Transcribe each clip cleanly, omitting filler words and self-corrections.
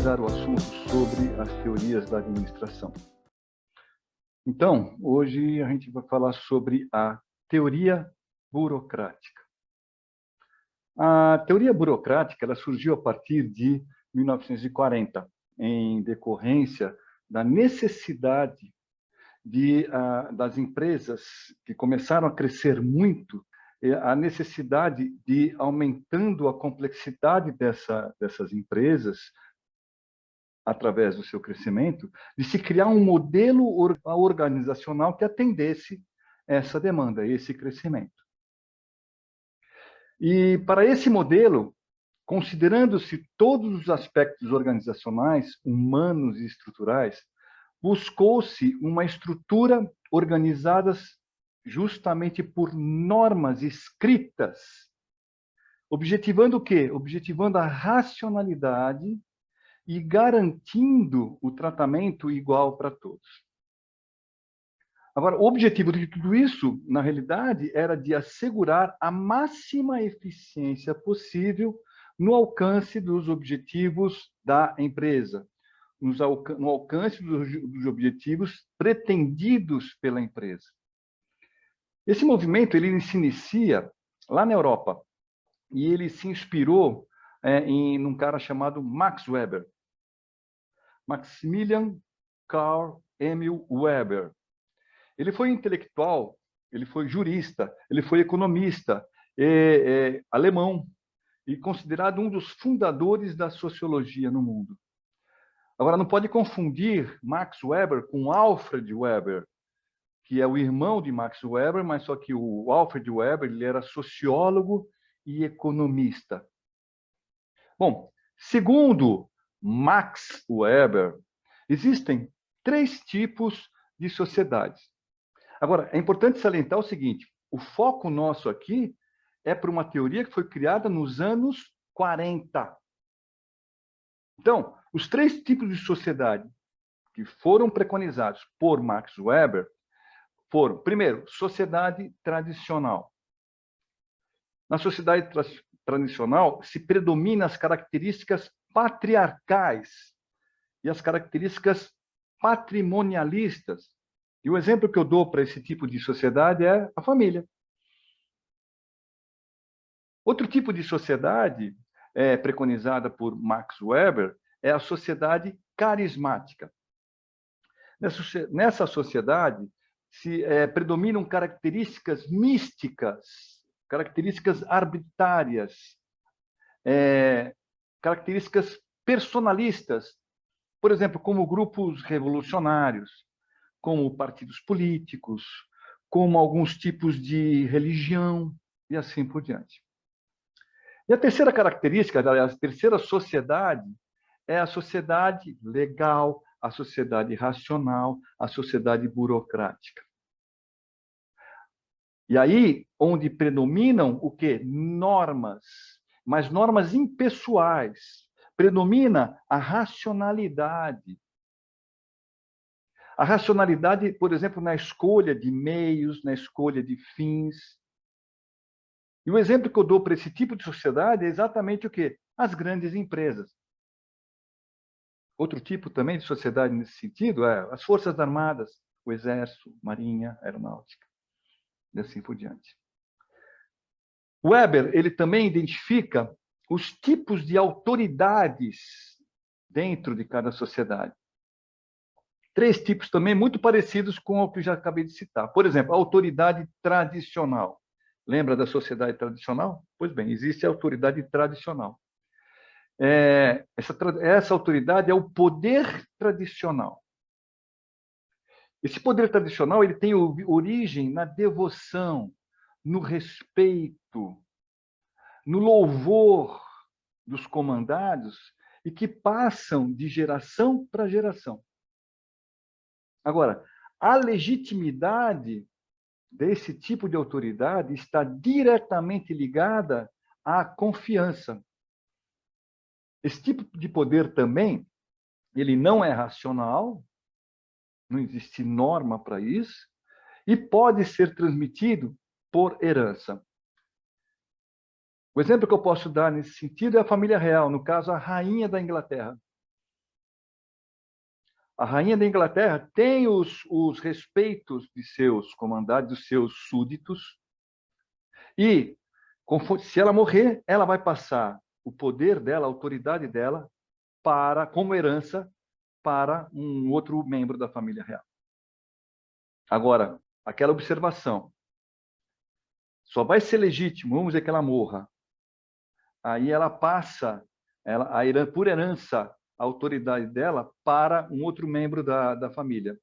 abordar o assunto sobre as teorias da administração. Então, hoje a gente vai falar sobre a teoria burocrática. A teoria burocrática ela surgiu a partir de 1940, em decorrência da necessidade das empresas que começaram a crescer muito, a necessidade de, aumentando a complexidade dessas empresas, através do seu crescimento, de se criar um modelo organizacional que atendesse essa demanda, esse crescimento. E para esse modelo, considerando-se todos os aspectos organizacionais, humanos e estruturais, buscou-se uma estrutura organizada justamente por normas escritas, objetivando o quê? Objetivando a racionalidade e garantindo o tratamento igual para todos. Agora, o objetivo de tudo isso, na realidade, era de assegurar a máxima eficiência possível no alcance dos objetivos da empresa, no alcance dos objetivos pretendidos pela empresa. Esse movimento ele se inicia lá na Europa e ele se inspirou em um cara chamado Max Weber. Maximilian Karl Emil Weber. Ele foi intelectual, ele foi jurista, ele foi economista, alemão e considerado um dos fundadores da sociologia no mundo. Agora, não pode confundir Max Weber com Alfred Weber, que é o irmão de Max Weber, mas só que o Alfred Weber ele era sociólogo e economista. Bom, segundo Max Weber, existem 3 tipos de sociedades. Agora, é importante salientar o seguinte, o foco nosso aqui é para uma teoria que foi criada nos anos 40. Então, os 3 tipos de sociedade que foram preconizados por Max Weber foram, primeiro, sociedade tradicional. Na sociedade tradicional, se predominam as características patriarcais e as características patrimonialistas. E o exemplo que eu dou para esse tipo de sociedade é a família. Outro tipo de sociedade preconizada por Max Weber é a sociedade carismática. Nessa sociedade predominam características místicas, características arbitrárias, características personalistas, por exemplo, como grupos revolucionários, como partidos políticos, como alguns tipos de religião e assim por diante. E a terceira característica, a terceira sociedade, é a sociedade legal, a sociedade racional, a sociedade burocrática. E aí, onde predominam o quê? Normas, mas normas impessoais. Predomina a racionalidade. A racionalidade, por exemplo, na escolha de meios, na escolha de fins. E o exemplo que eu dou para esse tipo de sociedade é exatamente o quê? As grandes empresas. Outro tipo também de sociedade nesse sentido é as Forças Armadas, o Exército, Marinha, Aeronáutica, e assim por diante. Weber, ele também identifica os tipos de autoridades dentro de cada sociedade. 3 tipos também muito parecidos com o que eu já acabei de citar. Por exemplo, a autoridade tradicional. Lembra da sociedade tradicional? Pois bem, existe a autoridade tradicional. Essa autoridade é o poder tradicional. Esse poder tradicional ele tem origem na devoção, no respeito, no louvor dos comandados e que passam de geração para geração. Agora, a legitimidade desse tipo de autoridade está diretamente ligada à confiança. Esse tipo de poder também, ele não é racional, não existe norma para isso, e pode ser transmitido por herança. O exemplo que eu posso dar nesse sentido é a família real, no caso, a rainha da Inglaterra. A rainha da Inglaterra tem os respeitos de seus comandantes, dos seus súditos, e se ela morrer, ela vai passar o poder dela, a autoridade dela, como herança para um outro membro da família real. Agora, aquela observação, só vai ser legítimo, vamos dizer que ela morra, aí ela passa, por herança, a autoridade dela para um outro membro da família.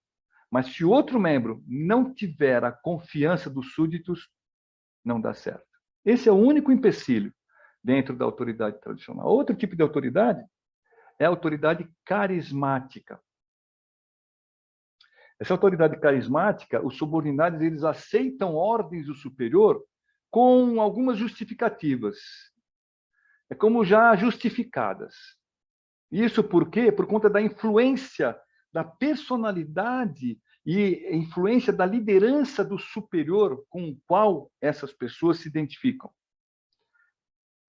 Mas se o outro membro não tiver a confiança dos súditos, não dá certo. Esse é o único empecilho dentro da autoridade tradicional. Outro tipo de autoridade é a autoridade carismática. Essa autoridade carismática, os subordinados, eles aceitam ordens do superior com algumas justificativas. É como já justificadas. Isso por quê? Por conta da influência da personalidade e influência da liderança do superior com o qual essas pessoas se identificam.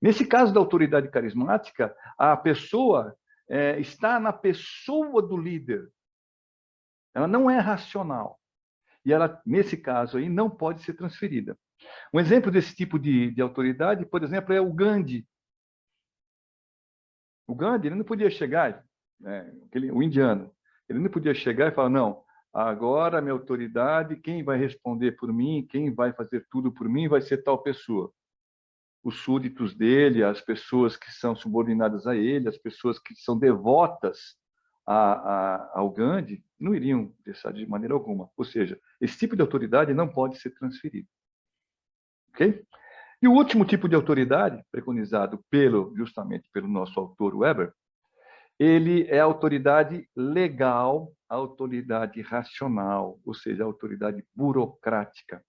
Nesse caso da autoridade carismática, a pessoa está na pessoa do líder. Ela não é racional. E ela, nesse caso aí, não pode ser transferida. Um exemplo desse tipo de autoridade, por exemplo, é o Gandhi. O Gandhi, ele não podia chegar, o indiano, ele não podia chegar e falar, não, agora a minha autoridade, quem vai responder por mim, quem vai fazer tudo por mim vai ser tal pessoa. Os súditos dele, as pessoas que são subordinadas a ele, as pessoas que são devotas ao Gandhi, não iriam deixar de maneira alguma. Ou seja, esse tipo de autoridade não pode ser transferido. Ok? E o último tipo de autoridade, preconizado justamente pelo nosso autor Weber, ele é a autoridade legal, a autoridade racional, ou seja, a autoridade burocrática.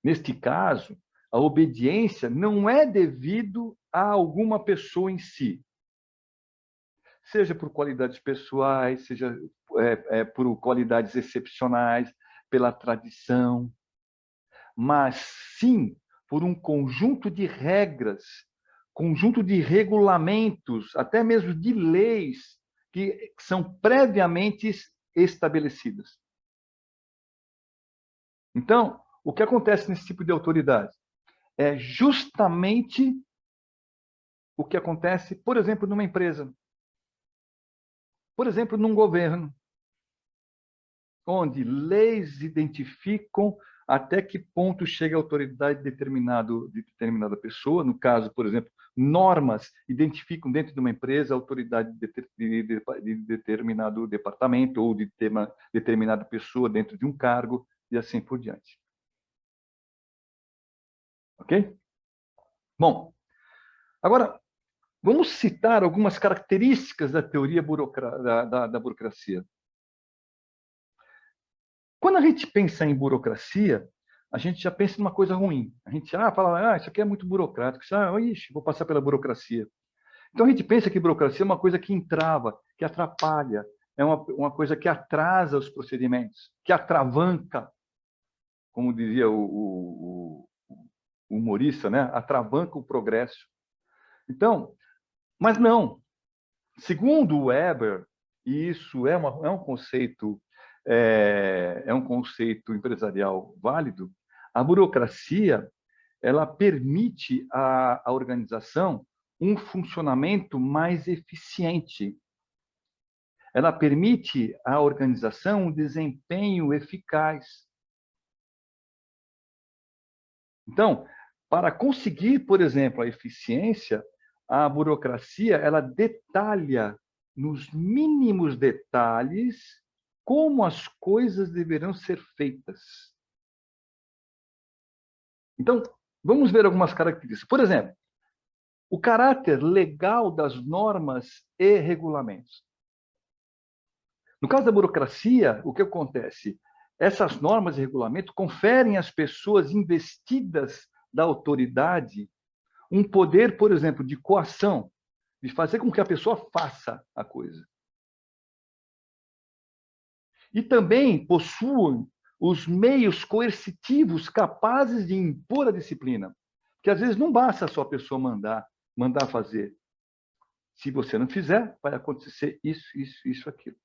Neste caso, a obediência não é devido a alguma pessoa em si, seja por qualidades pessoais, seja por qualidades excepcionais, pela tradição, mas sim por um conjunto de regras, conjunto de regulamentos, até mesmo de leis que são previamente estabelecidas. Então, o que acontece nesse tipo de autoridade? É justamente o que acontece, por exemplo, numa empresa. Por exemplo, num governo, onde leis identificam até que ponto chega a autoridade de determinada pessoa. No caso, por exemplo, normas identificam dentro de uma empresa a autoridade de determinado departamento ou de determinada pessoa dentro de um cargo e assim por diante. Ok? Bom, agora, vamos citar algumas características da teoria da burocracia. Quando a gente pensa em burocracia, a gente já pensa numa coisa ruim. A gente fala, isso aqui é muito burocrático. Ixi, vou passar pela burocracia. Então a gente pensa que burocracia é uma coisa que entrava, que atrapalha, é uma coisa que atrasa os procedimentos, que atravanca, como dizia o humorista, né? Atravanca o progresso. Então, mas não. Segundo o Weber, e isso é um conceito empresarial válido, a burocracia ela permite à organização um funcionamento mais eficiente. Ela permite à organização um desempenho eficaz. Então, para conseguir, por exemplo, a eficiência, a burocracia ela detalha nos mínimos detalhes como as coisas deverão ser feitas. Então, vamos ver algumas características. Por exemplo, o caráter legal das normas e regulamentos. No caso da burocracia, o que acontece? Essas normas e regulamentos conferem às pessoas investidas da autoridade um poder, por exemplo, de coação, de fazer com que a pessoa faça a coisa. E também possuem os meios coercitivos capazes de impor a disciplina. Porque às vezes não basta só a pessoa mandar fazer. Se você não fizer, vai acontecer isso, aquilo.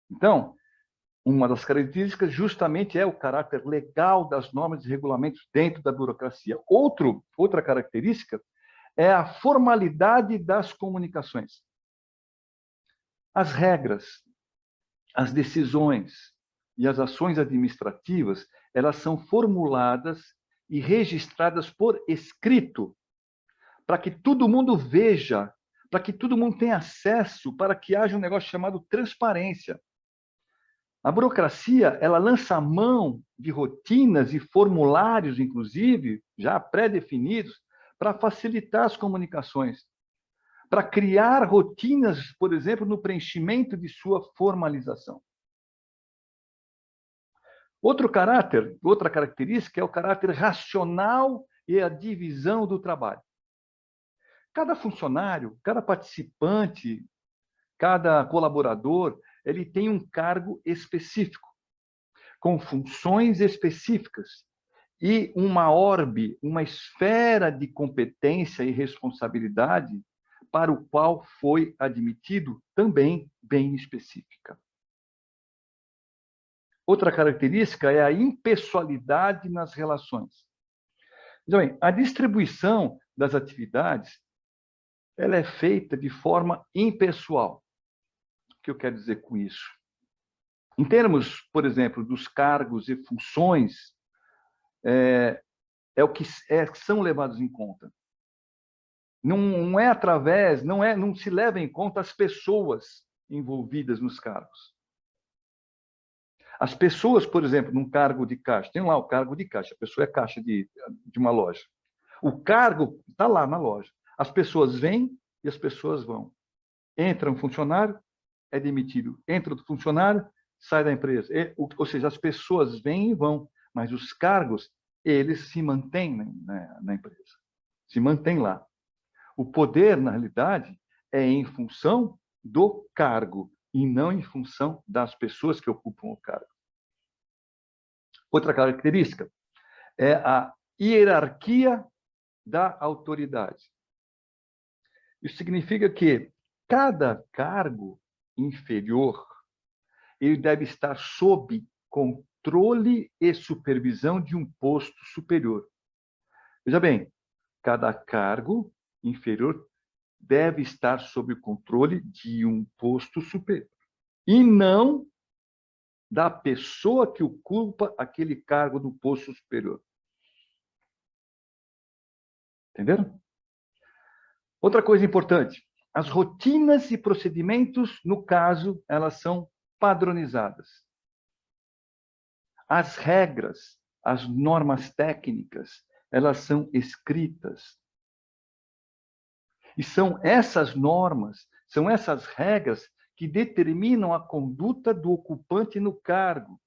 Então, uma das características justamente é o caráter legal das normas e regulamentos dentro da burocracia. Outra característica é a formalidade das comunicações. As regras, as decisões e as ações administrativas, elas são formuladas e registradas por escrito, para que todo mundo veja, para que todo mundo tenha acesso, para que haja um negócio chamado transparência. A burocracia, ela lança a mão de rotinas e formulários, inclusive, já pré-definidos, para facilitar as comunicações, para criar rotinas, por exemplo, no preenchimento de sua formalização. Outra característica é o caráter racional e a divisão do trabalho. Cada funcionário, cada participante, cada colaborador, ele tem um cargo específico, com funções específicas e uma orbe, uma esfera de competência e responsabilidade para o qual foi admitido também bem específica. Outra característica é a impessoalidade nas relações. Então, a distribuição das atividades ela é feita de forma impessoal. O que eu quero dizer com isso? Em termos, por exemplo, dos cargos e funções, que são levados em conta. Não se leva em conta as pessoas envolvidas nos cargos. As pessoas, por exemplo, num cargo de caixa, tem lá o cargo de caixa, a pessoa é caixa de uma loja. O cargo está lá na loja. As pessoas vêm e as pessoas vão. Entra um funcionário, é demitido. Entra outro funcionário, sai da empresa. Ou seja, as pessoas vêm e vão, mas os cargos, eles se mantêm na empresa. Se mantêm lá. O poder, na realidade, é em função do cargo e não em função das pessoas que ocupam o cargo. Outra característica é a hierarquia da autoridade. Isso significa que cada cargo inferior ele deve estar sob controle e supervisão de um posto superior. Veja bem, cada cargo inferior deve estar sob o controle de um posto superior e não da pessoa que ocupa aquele cargo do posto superior. Entenderam? Outra coisa importante, as rotinas e procedimentos, no caso, elas são padronizadas. As regras, as normas técnicas, elas são escritas. E são essas normas, são essas regras que determinam a conduta do ocupante no cargo,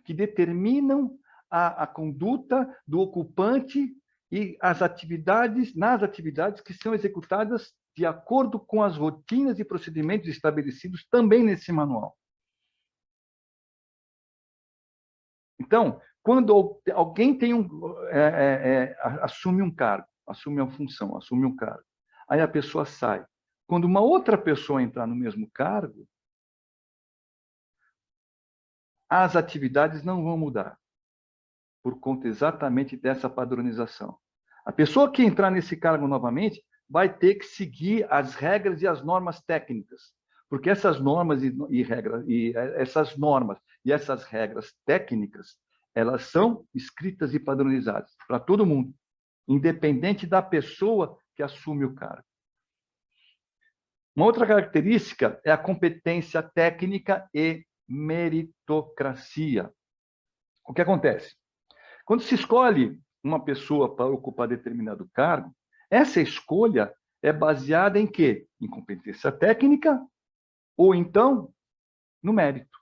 que determinam a conduta do ocupante e nas atividades que são executadas de acordo com as rotinas e procedimentos estabelecidos também nesse manual. Então, quando alguém assume um cargo, assume uma função, assume um cargo, aí a pessoa sai. Quando uma outra pessoa entrar no mesmo cargo, as atividades não vão mudar, por conta exatamente dessa padronização. A pessoa que entrar nesse cargo novamente vai ter que seguir as regras e as normas técnicas, porque essas normas essas regras técnicas, elas são escritas e padronizadas para todo mundo, independente da pessoa que assume o cargo. Uma outra característica é a competência técnica e meritocracia. O que acontece? Quando se escolhe uma pessoa para ocupar determinado cargo, essa escolha é baseada em quê? Em competência técnica ou então no mérito.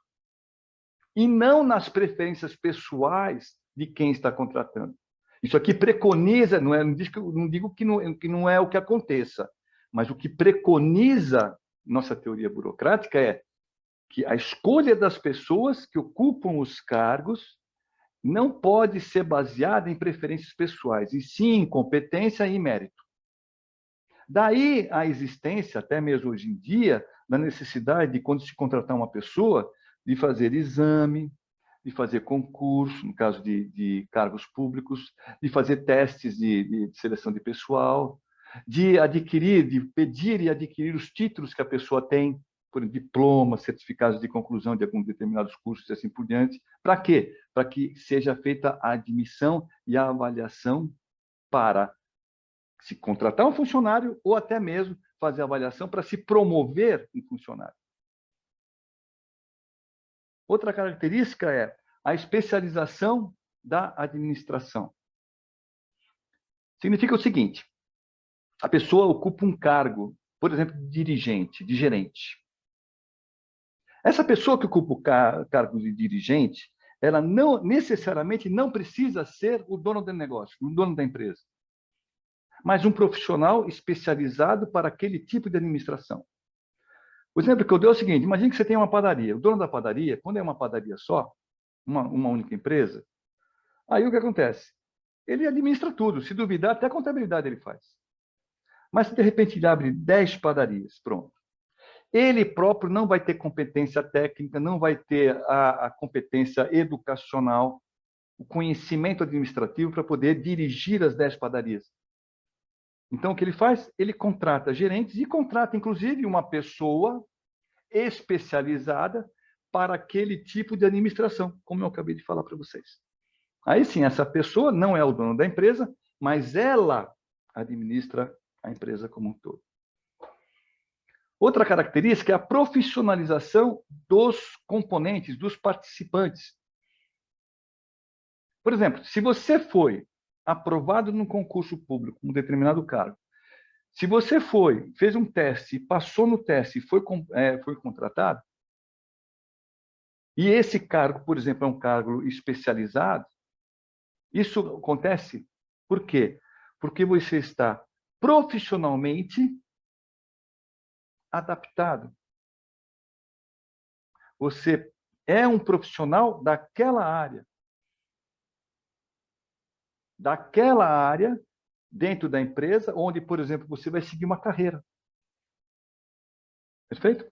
E não nas preferências pessoais de quem está contratando. Isso aqui preconiza, não digo que não é o que aconteça, mas o que preconiza nossa teoria burocrática é que a escolha das pessoas que ocupam os cargos não pode ser baseada em preferências pessoais, e sim em competência e mérito. Daí a existência, até mesmo hoje em dia, da necessidade de, quando se contratar uma pessoa, de fazer exame, de fazer concurso, no caso de cargos públicos, de fazer testes de seleção de pessoal, de adquirir, de pedir e adquirir os títulos que a pessoa tem, por diplomas, certificados de conclusão de alguns determinados cursos e assim por diante. Para quê? Para que seja feita a admissão e a avaliação para se contratar um funcionário ou até mesmo fazer avaliação para se promover um funcionário. Outra característica é a especialização da administração. Significa o seguinte: a pessoa ocupa um cargo, por exemplo, de dirigente, de gerente. Essa pessoa que ocupa o cargo de dirigente, ela não necessariamente não precisa ser o dono do negócio, o dono da empresa, mas um profissional especializado para aquele tipo de administração. O exemplo que eu dou é o seguinte: imagine que você tem uma padaria. O dono da padaria, quando é uma padaria só, uma única empresa, aí o que acontece? Ele administra tudo. Se duvidar, até a contabilidade ele faz. Mas se de repente ele abre 10 padarias, pronto. Ele próprio não vai ter competência técnica, não vai ter a competência educacional, o conhecimento administrativo para poder dirigir as 10 padarias. Então, o que ele faz? Ele contrata gerentes e contrata, inclusive, uma pessoa especializada para aquele tipo de administração, como eu acabei de falar para vocês. Aí sim, essa pessoa não é o dono da empresa, mas ela administra a empresa como um todo. Outra característica é a profissionalização dos componentes, dos participantes. Por exemplo, se você foi aprovado num concurso público, um determinado cargo, se você fez um teste, passou no teste e foi contratado, e esse cargo, por exemplo, é um cargo especializado, isso acontece por quê? Porque você está profissionalmente adaptado. Você é um profissional daquela área dentro da empresa, onde, por exemplo, você vai seguir uma carreira. Perfeito?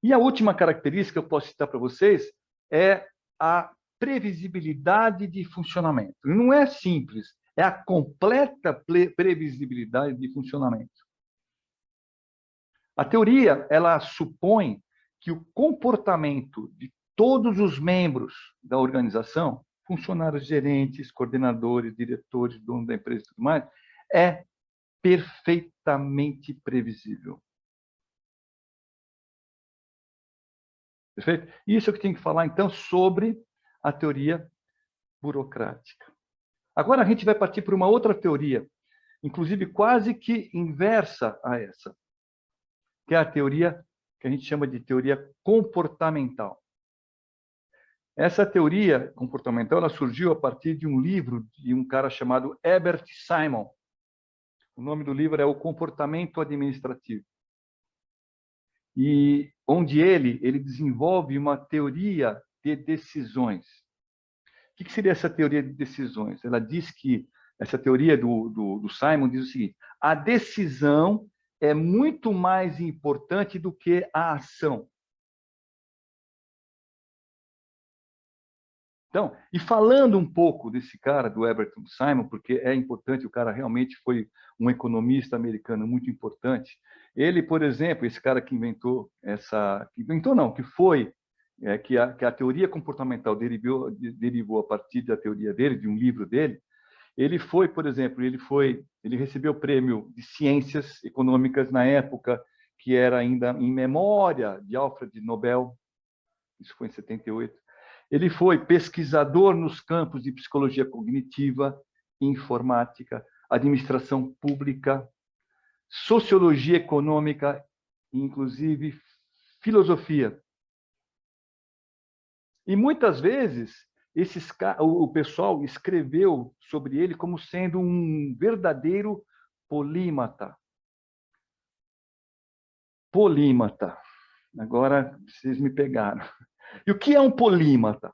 E a última característica que eu posso citar para vocês é a previsibilidade de funcionamento. Não é simples, é a completa previsibilidade de funcionamento. A teoria, ela supõe que o comportamento de todos os membros da organização, funcionários, gerentes, coordenadores, diretores, dono da empresa e tudo mais, é perfeitamente previsível. Perfeito? Isso é o que tem que falar, então, sobre a teoria burocrática. Agora a gente vai partir para uma outra teoria, inclusive quase que inversa a essa, que é a teoria que a gente chama de teoria comportamental. Essa teoria comportamental ela surgiu a partir de um livro de um cara chamado Herbert Simon. O nome do livro é O Comportamento Administrativo. E onde ele desenvolve uma teoria de decisões. O que seria essa teoria de decisões? Ela diz que, essa teoria do Simon diz o seguinte: a decisão é muito mais importante do que a ação. Então, e falando um pouco desse cara, do Herbert Simon, porque é importante, o cara realmente foi um economista americano muito importante. Ele, por exemplo, esse cara que inventou que foi, que a teoria comportamental derivou a partir da teoria dele, de um livro dele. Ele foi, por exemplo, ele recebeu o prêmio de ciências econômicas na época que era ainda em memória de Alfred Nobel, isso foi em 78. Ele foi pesquisador nos campos de psicologia cognitiva, informática, administração pública, sociologia econômica, inclusive filosofia. E muitas vezes o pessoal escreveu sobre ele como sendo um verdadeiro polímata. Polímata. Agora vocês me pegaram. E o que é um polímata?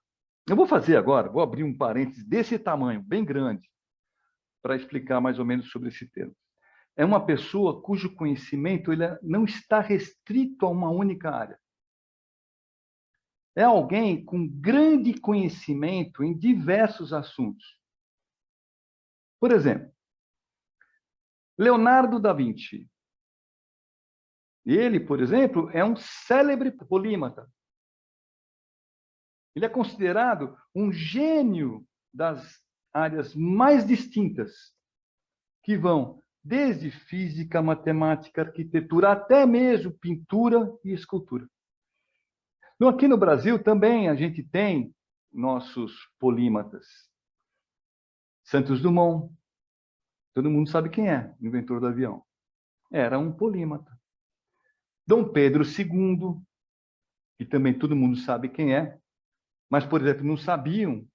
Eu vou fazer agora, vou abrir um parênteses desse tamanho, bem grande, para explicar mais ou menos sobre esse termo. é uma pessoa cujo conhecimento ele não está restrito a uma única área. É alguém com grande conhecimento em diversos assuntos. Por exemplo, Leonardo da Vinci. Ele, por exemplo, é um célebre polímata. Ele é considerado um gênio das áreas mais distintas, que vão desde física, matemática, arquitetura, até mesmo pintura e escultura. Então, aqui no Brasil também a gente tem nossos polímatas. Santos Dumont, todo mundo sabe quem é, o inventor do avião. Era um polímata. Dom Pedro II, que também todo mundo sabe quem é, mas, por exemplo, não sabiam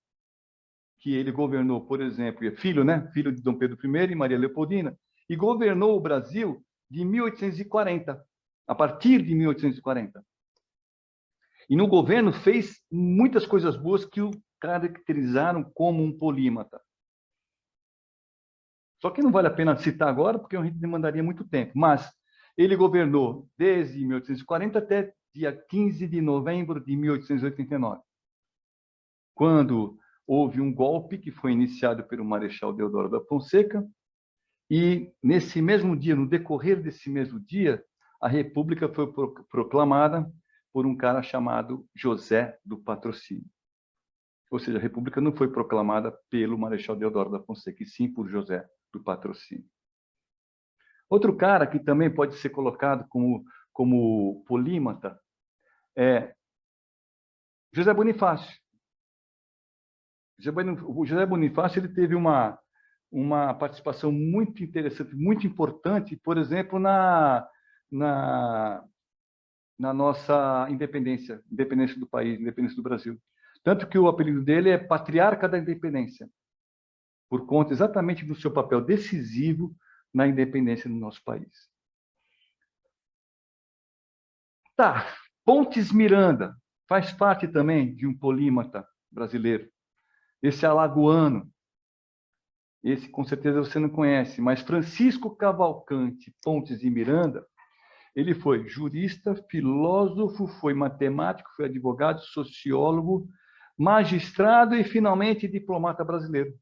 que ele governou, por exemplo, filho, né? Filho de Dom Pedro I e Maria Leopoldina, e governou o Brasil de 1840, a partir de 1840. E no governo fez muitas coisas boas que o caracterizaram como um polímata. Só que não vale a pena citar agora, porque a gente demandaria muito tempo. Mas ele governou desde 1840 até dia 15 de novembro de 1889, quando houve um golpe que foi iniciado pelo Marechal Deodoro da Fonseca, e nesse mesmo dia, no decorrer desse mesmo dia, a República foi proclamada por um cara chamado José do Patrocínio. Ou seja, a República não foi proclamada pelo Marechal Deodoro da Fonseca, e sim por José do Patrocínio. Outro cara que também pode ser colocado como polímata é José Bonifácio. O José Bonifácio ele teve uma participação muito interessante, muito importante, por exemplo, na nossa independência do país, independência do Brasil. Tanto que o apelido dele é Patriarca da Independência, por conta exatamente do seu papel decisivo na independência do nosso país. Tá, Pontes Miranda faz parte também de um polímata brasileiro. Esse alagoano, esse com certeza você não conhece, mas Francisco Cavalcante Pontes de Miranda, ele foi jurista, filósofo, foi matemático, foi advogado, sociólogo, magistrado e, finalmente, diplomata brasileiro.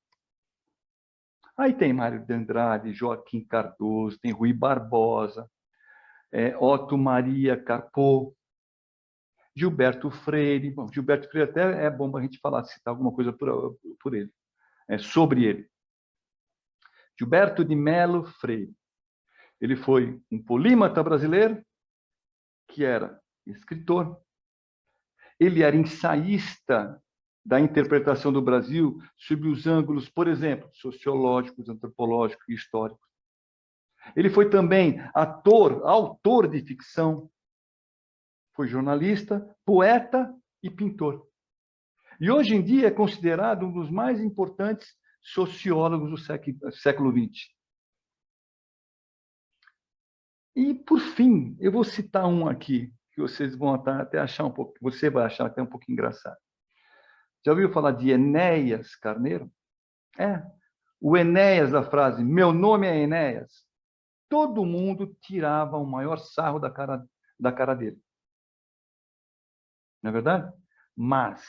Aí tem Mário de Andrade, Joaquim Cardoso, tem Rui Barbosa, Otto Maria Carpo, Gilberto Freire. Bom, Gilberto Freire até é bom para a gente falar, citar alguma coisa por ele, sobre ele. Gilberto de Melo Freire. Ele foi um polímata brasileiro, que era escritor. Ele era ensaísta da interpretação do Brasil sob os ângulos, por exemplo, sociológicos, antropológicos e históricos. Ele foi também autor de ficção, foi jornalista, poeta e pintor. E hoje em dia é considerado um dos mais importantes sociólogos do século XX. E, por fim, eu vou citar um aqui, que vocês vão até achar um pouco, você vai achar até um pouco engraçado. Já ouviu falar de Enéas Carneiro? O Enéas da frase, meu nome é Enéas. Todo mundo tirava o maior sarro da cara dele. Não é verdade? Mas,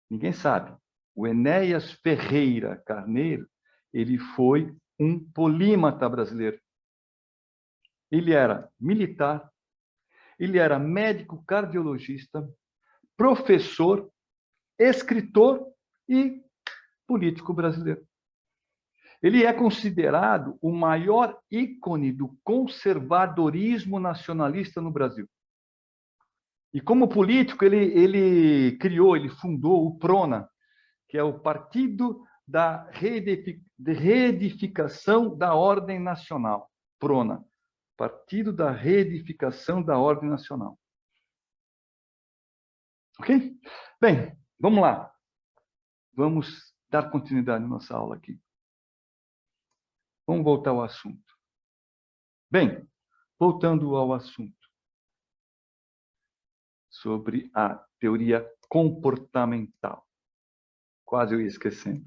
ninguém sabe, o Enéas Ferreira Carneiro, ele foi um polímata brasileiro. Ele era militar, ele era médico cardiologista, professor, escritor e político brasileiro. Ele é considerado o maior ícone do conservadorismo nacionalista no Brasil. E como político, ele fundou o PRONA, que é o Partido da Reedificação da Ordem Nacional. PRONA, Partido da Reedificação da Ordem Nacional. Ok? Bem, vamos lá. Vamos dar continuidade à nossa aula aqui. Vamos voltar ao assunto. Bem, voltando ao assunto sobre a teoria comportamental. Quase eu ia esquecendo.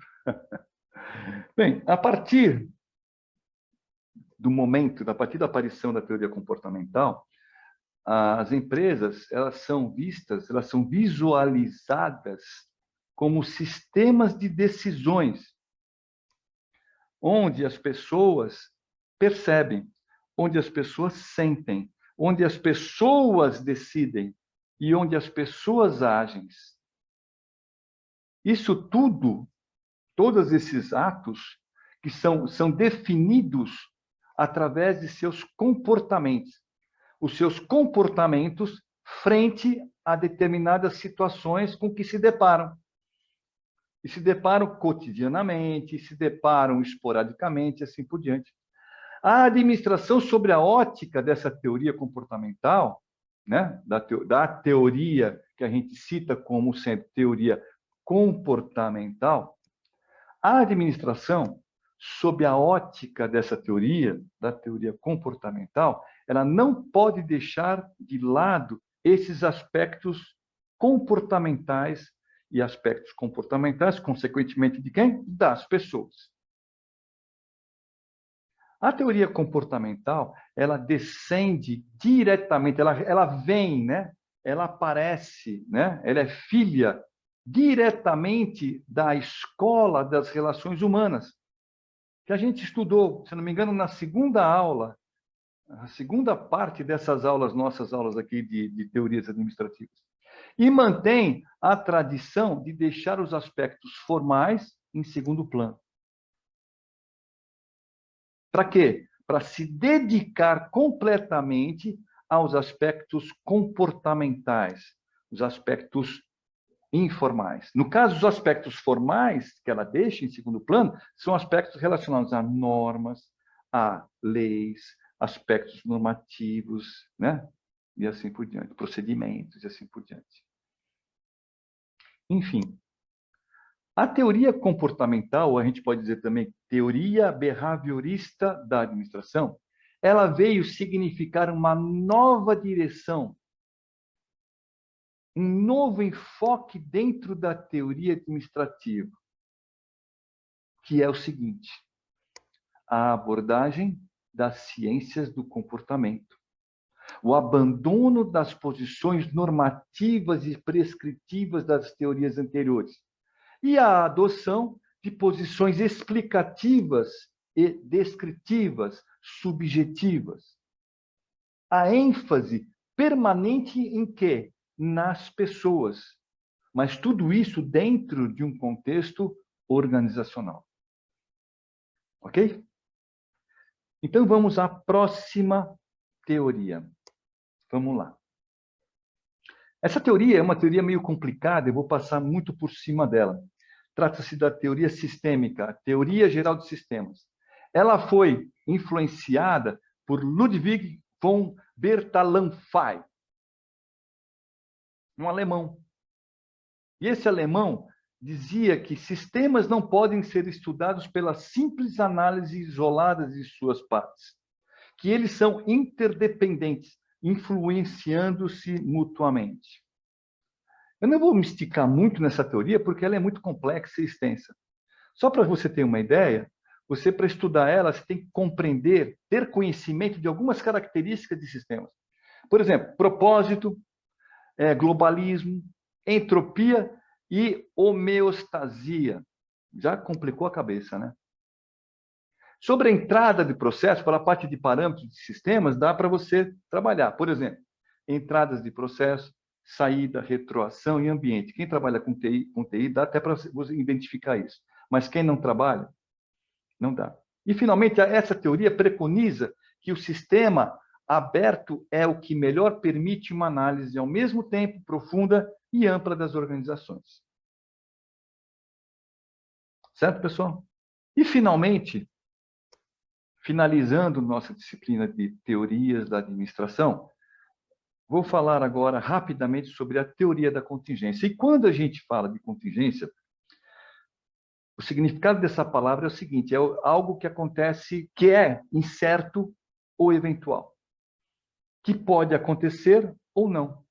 Bem, a partir do momento, a partir da aparição da teoria comportamental, as empresas, elas são vistas, elas são visualizadas como sistemas de decisões, onde as pessoas percebem, onde as pessoas sentem, onde as pessoas decidem e onde as pessoas agem. Isso tudo, todos esses atos, que são definidos através de seus comportamentos. Os seus comportamentos frente a determinadas situações com que se deparam. E se deparam cotidianamente, se deparam esporadicamente, assim por diante. A administração, sobre a ótica dessa teoria comportamental, né, da teoria que a gente cita como sendo teoria comportamental, a administração, sob a ótica dessa teoria, da teoria comportamental, ela não pode deixar de lado esses aspectos comportamentais e aspectos comportamentais, consequentemente, de quem? Das pessoas. A teoria comportamental, ela descende diretamente, ela vem, né? Ela aparece, né? Ela é filha diretamente da escola das relações humanas, que a gente estudou, se não me engano, na segunda aula, a segunda parte dessas aulas, nossas aulas aqui de teorias administrativas. E mantém a tradição de deixar os aspectos formais em segundo plano. Para quê? Para se dedicar completamente aos aspectos comportamentais, os aspectos informais. No caso, os aspectos formais que ela deixa em segundo plano são aspectos relacionados a normas, a leis, aspectos normativos, né? E assim por diante, procedimentos e assim por diante. Enfim, a teoria comportamental, ou a gente pode dizer também teoria behaviorista da administração, ela veio significar uma nova direção, um novo enfoque dentro da teoria administrativa, que é o seguinte: a abordagem das ciências do comportamento, o abandono das posições normativas e prescritivas das teorias anteriores e a adoção de posições explicativas e descritivas, subjetivas. A ênfase permanente em quê? Nas pessoas. Mas tudo isso dentro de um contexto organizacional. Ok? Então, vamos à próxima teoria. Vamos lá. Essa teoria é uma teoria meio complicada, eu vou passar muito por cima dela. Trata-se da teoria sistêmica, a teoria geral de sistemas. Ela foi influenciada por Ludwig von Bertalanffy, um alemão. E esse alemão dizia que sistemas não podem ser estudados pela simples análise isolada de suas partes, que eles são interdependentes, influenciando-se mutuamente. Eu não vou me esticar muito nessa teoria, porque ela é muito complexa e extensa. Só para você ter uma ideia, você, para estudar ela, você tem que compreender, ter conhecimento de algumas características de sistemas. Por exemplo, propósito, globalismo, entropia e homeostasia. Já complicou a cabeça, né? Sobre a entrada de processo, para a parte de parâmetros de sistemas, dá para você trabalhar. Por exemplo, entradas de processo, saída, retroação e ambiente. Quem trabalha com TI dá até para você identificar isso. Mas quem não trabalha, não dá. E, finalmente, essa teoria preconiza que o sistema aberto é o que melhor permite uma análise, ao mesmo tempo, profunda e ampla das organizações. Certo, pessoal? E, finalmente, finalizando nossa disciplina de teorias da administração, vou falar agora rapidamente sobre a teoria da contingência. E quando a gente fala de contingência, o significado dessa palavra é o seguinte: é algo que acontece, que é incerto ou eventual, que pode acontecer ou não.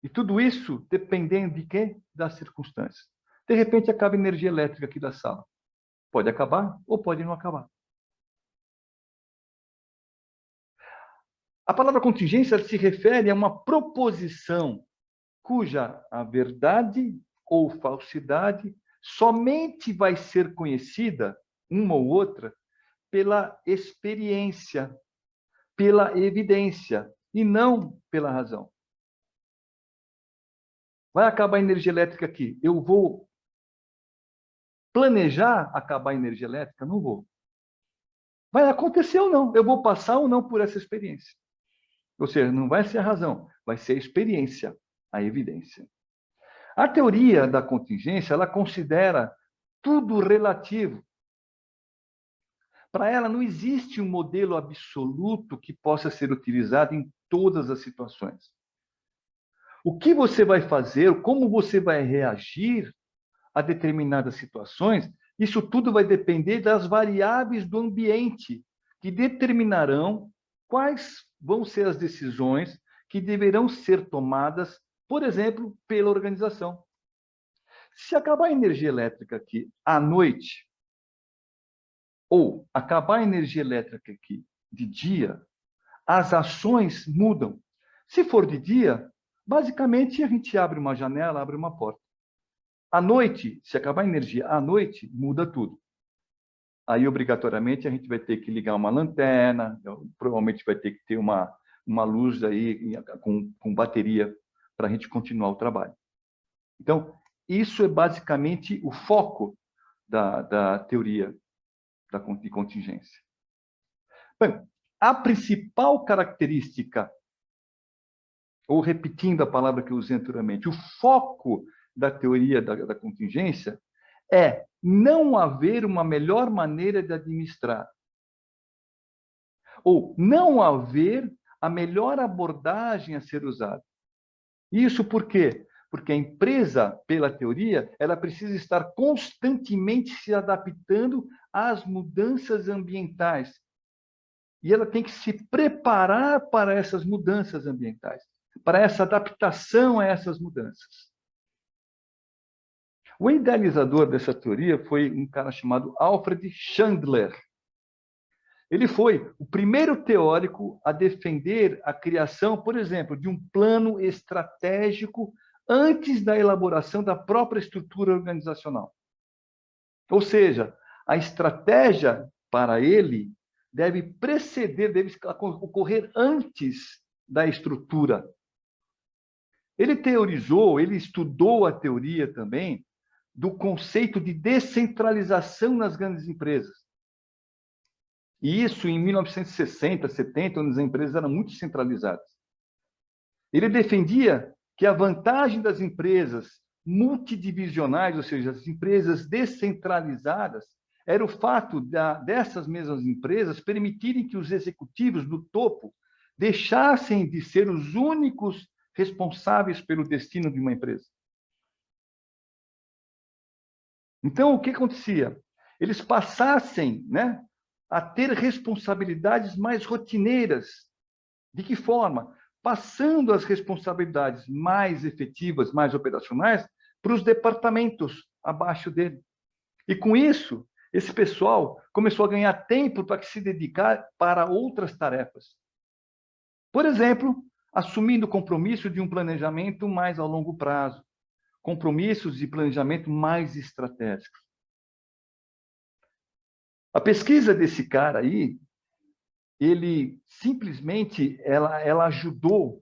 E tudo isso dependendo de quê? Das circunstâncias. De repente acaba a energia elétrica aqui da sala. Pode acabar ou pode não acabar. A palavra contingência se refere a uma proposição cuja a verdade ou falsidade somente vai ser conhecida, uma ou outra, pela experiência, pela evidência, e não pela razão. Vai acabar a energia elétrica aqui. Eu vou planejar acabar a energia elétrica? Não vou. Vai acontecer ou não? Eu vou passar ou não por essa experiência? Ou seja, não vai ser a razão, vai ser a experiência, a evidência. A teoria da contingência, ela considera tudo relativo. Para ela, não existe um modelo absoluto que possa ser utilizado em todas as situações. O que você vai fazer, como você vai reagir a determinadas situações, isso tudo vai depender das variáveis do ambiente, que determinarão quais vão ser as decisões que deverão ser tomadas, por exemplo, pela organização. Se acabar a energia elétrica aqui à noite, ou acabar a energia elétrica aqui de dia, as ações mudam. Se for de dia, basicamente a gente abre uma janela, abre uma porta. À noite, se acabar a energia à noite, muda tudo. Aí, obrigatoriamente, a gente vai ter que ligar uma lanterna, provavelmente vai ter que ter uma luz aí com bateria para a gente continuar o trabalho. Então, isso é basicamente o foco da teoria de contingência. Bem, a principal característica, ou repetindo a palavra que eu usei anteriormente, o foco da teoria da contingência é não haver uma melhor maneira de administrar, ou não haver a melhor abordagem a ser usada. Isso por quê? Porque a empresa, pela teoria, ela precisa estar constantemente se adaptando às mudanças ambientais. E ela tem que se preparar para essas mudanças ambientais, para essa adaptação a essas mudanças. O idealizador dessa teoria foi um cara chamado Alfred Chandler. Ele foi o primeiro teórico a defender a criação, por exemplo, de um plano estratégico antes da elaboração da própria estrutura organizacional. Ou seja, a estratégia, para ele, deve preceder, deve ocorrer antes da estrutura. Ele teorizou, ele estudou a teoria também do conceito de descentralização nas grandes empresas. E isso em 1960, 70, onde as empresas eram muito centralizadas. Ele defendia que a vantagem das empresas multidivisionais, ou seja, as empresas descentralizadas, era o fato dessas mesmas empresas permitirem que os executivos do topo deixassem de ser os únicos responsáveis pelo destino de uma empresa. Então, o que acontecia? Eles passassem, né, a ter responsabilidades mais rotineiras. De que forma? Passando as responsabilidades mais efetivas, mais operacionais, para os departamentos abaixo dele. E com isso, esse pessoal começou a ganhar tempo para se dedicar para outras tarefas. Por exemplo, assumindo o compromisso de um planejamento mais a longo prazo, compromissos de planejamento mais estratégicos. A pesquisa desse cara aí, ele simplesmente, ela ajudou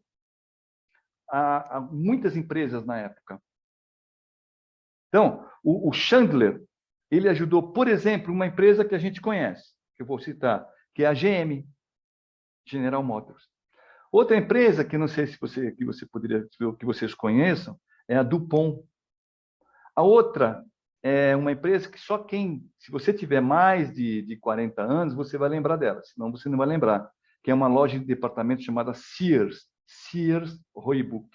a muitas empresas na época. Então, o Chandler, ele ajudou, por exemplo, uma empresa que a gente conhece, que eu vou citar, que é a GM, General Motors. Outra empresa, que não sei se você poderia, que vocês conheçam, é a DuPont. A outra é uma empresa que só se você tiver mais de 40 anos, você vai lembrar dela, senão você não vai lembrar, que é uma loja de departamento chamada Sears, Sears Roebuck.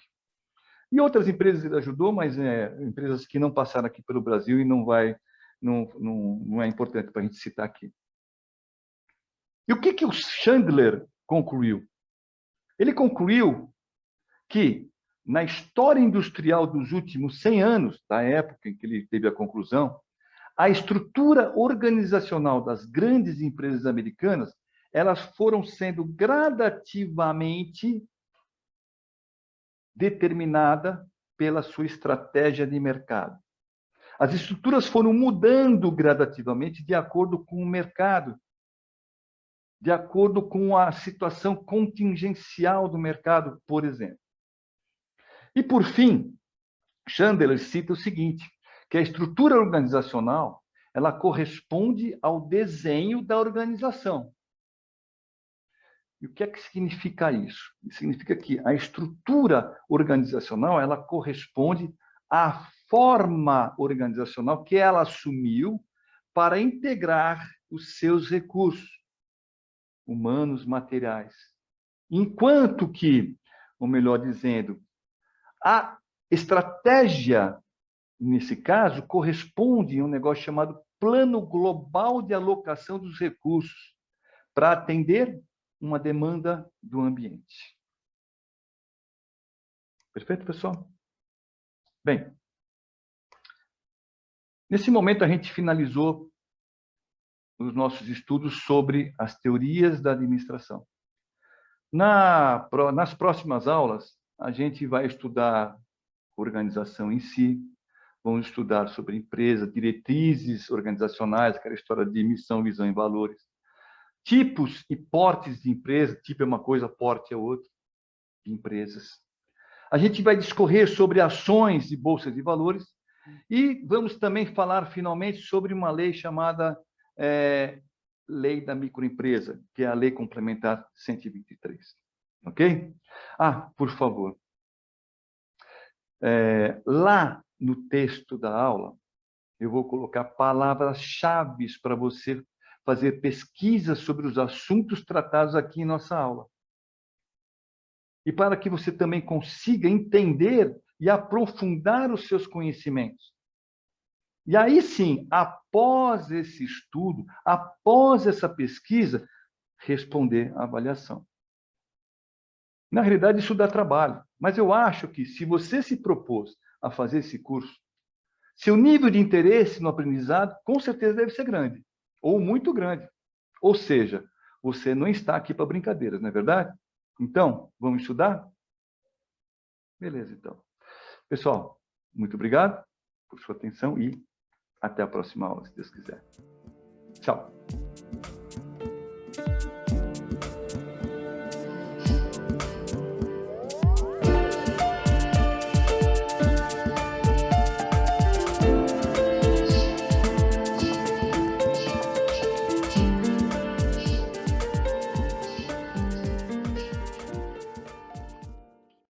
E outras empresas ele ajudou, mas empresas que não passaram aqui pelo Brasil e não é importante para a gente citar aqui. E o que o Chandler concluiu? Ele concluiu que na história industrial dos últimos 100 anos, da época em que ele teve a conclusão, a estrutura organizacional das grandes empresas americanas elas foram sendo gradativamente determinadas pela sua estratégia de mercado. As estruturas foram mudando gradativamente de acordo com o mercado, de acordo com a situação contingencial do mercado, por exemplo. E, por fim, Chandler cita o seguinte, que a estrutura organizacional ela corresponde ao desenho da organização. E o que é que significa isso? Significa que a estrutura organizacional ela corresponde à forma organizacional que ela assumiu para integrar os seus recursos humanos, materiais. Enquanto que, ou melhor dizendo, a estratégia, nesse caso, corresponde a um negócio chamado Plano Global de Alocação dos Recursos, para atender uma demanda do ambiente. Perfeito, pessoal? Bem, nesse momento a gente finalizou os nossos estudos sobre as teorias da administração. Nas próximas aulas, a gente vai estudar organização em si, vamos estudar sobre empresa, diretrizes organizacionais, aquela história de missão, visão e valores, tipos e portes de empresa, tipo é uma coisa, porte é outra, de empresas. A gente vai discorrer sobre ações de bolsas de valores e vamos também falar, finalmente, sobre uma lei chamada Lei da Microempresa, que é a Lei Complementar 123. Ok? Ah, por favor. Lá no texto da aula, eu vou colocar palavras-chave para você fazer pesquisa sobre os assuntos tratados aqui em nossa aula. E para que você também consiga entender e aprofundar os seus conhecimentos. E aí sim, após esse estudo, após essa pesquisa, responder à avaliação. Na realidade, isso dá trabalho, mas eu acho que se você se propôs a fazer esse curso, seu nível de interesse no aprendizado com certeza deve ser grande, ou muito grande. Ou seja, você não está aqui para brincadeiras, não é verdade? Então, vamos estudar? Beleza, então. Pessoal, muito obrigado por sua atenção e até a próxima aula, se Deus quiser. Tchau.